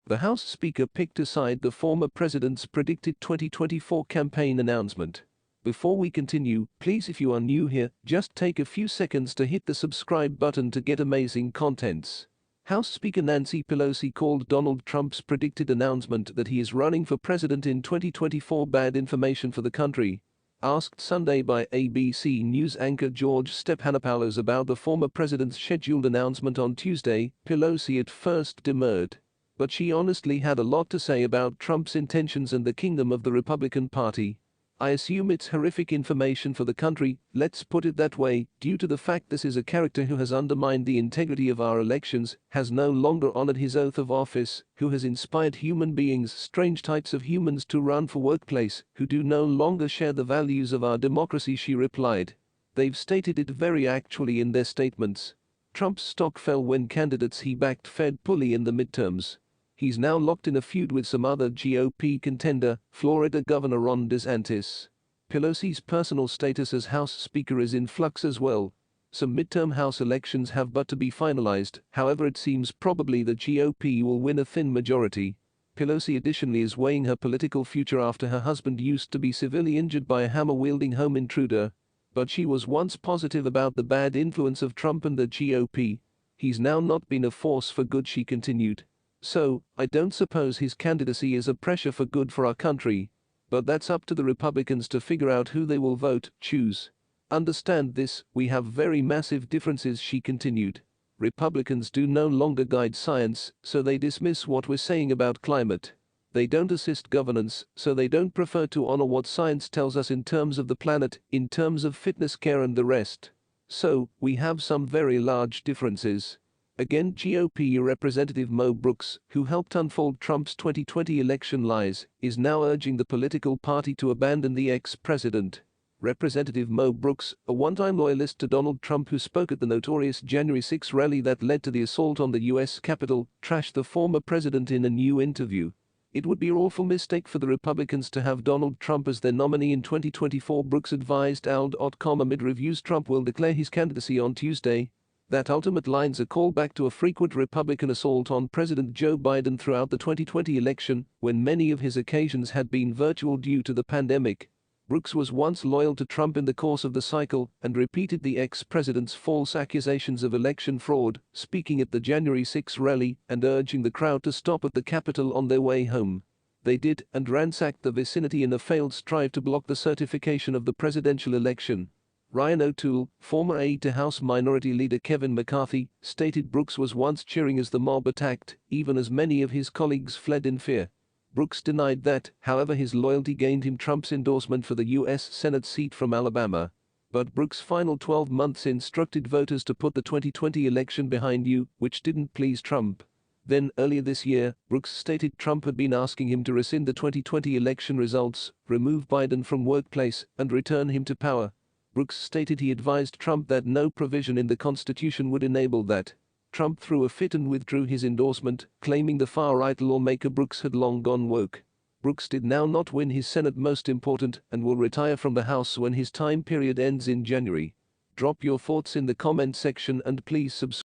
The House Speaker picked aside the former president's predicted 2024 campaign announcement. Before we continue, please, if you are new here, just take a few seconds to hit the subscribe button to get amazing contents. House Speaker Nancy Pelosi called Donald Trump's predicted announcement that he is running for president in 2024 bad information for the country. Asked Sunday by ABC News anchor George Stephanopoulos about the former president's scheduled announcement on Tuesday, Pelosi at first demurred. But she honestly had a lot to say about Trump's intentions and the kingdom of the Republican Party. I assume it's horrific information for the country, let's put it that way, due to the fact this is a character who has undermined the integrity of our elections, has no longer honored his oath of office, who has inspired human beings, strange types of humans, to run for workplace, who do no longer share the values of our democracy, she replied. They've stated it very actually in their statements. Trump's stock fell when candidates he backed fared poorly in the midterms. He's now locked in a feud with some other GOP contender, Florida Governor Ron DeSantis. Pelosi's personal status as House Speaker is in flux as well. Some midterm House elections have but to be finalized, however it seems probably the GOP will win a thin majority. Pelosi additionally is weighing her political future after her husband used to be severely injured by a hammer-wielding home intruder. But she was once positive about the bad influence of Trump and the GOP. He's now not been a force for good, she continued. So, I don't suppose his candidacy is a pressure for good for our country. But that's up to the Republicans to figure out who they will choose. Understand this, we have very massive differences, she continued. Republicans do no longer guide science, so they dismiss what we're saying about climate. They don't assist governance, so they don't prefer to honor what science tells us in terms of the planet, in terms of fitness care and the rest. So, we have some very large differences. Again, GOP Representative Mo Brooks, who helped unfold Trump's 2020 election lies, is now urging the political party to abandon the ex-president. Representative Mo Brooks, a one-time loyalist to Donald Trump who spoke at the notorious January 6 rally that led to the assault on the U.S. Capitol, trashed the former president in a new interview. It would be an awful mistake for the Republicans to have Donald Trump as their nominee in 2024, Brooks advised AL.com amid reviews Trump will declare his candidacy on Tuesday. That ultimate line's a callback to a frequent Republican assault on President Joe Biden throughout the 2020 election, when many of his occasions had been virtual due to the pandemic. Brooks was once loyal to Trump in the course of the cycle and repeated the ex-president's false accusations of election fraud, speaking at the January 6 rally and urging the crowd to stop at the Capitol on their way home. They did, and ransacked the vicinity in a failed strive to block the certification of the presidential election. Ryan O'Toole, former aide to House Minority Leader Kevin McCarthy, stated Brooks was once cheering as the mob attacked, even as many of his colleagues fled in fear. Brooks denied that, however, his loyalty gained him Trump's endorsement for the U.S. Senate seat from Alabama. But Brooks' final 12 months instructed voters to put the 2020 election behind you, which didn't please Trump. Then, earlier this year, Brooks stated Trump had been asking him to rescind the 2020 election results, remove Biden from workplace, and return him to power. Brooks stated he advised Trump that no provision in the Constitution would enable that. Trump threw a fit and withdrew his endorsement, claiming the far-right lawmaker Brooks had long gone woke. Brooks did now not win his Senate most important and will retire from the House when his time period ends in January. Drop your thoughts in the comment section and please subscribe.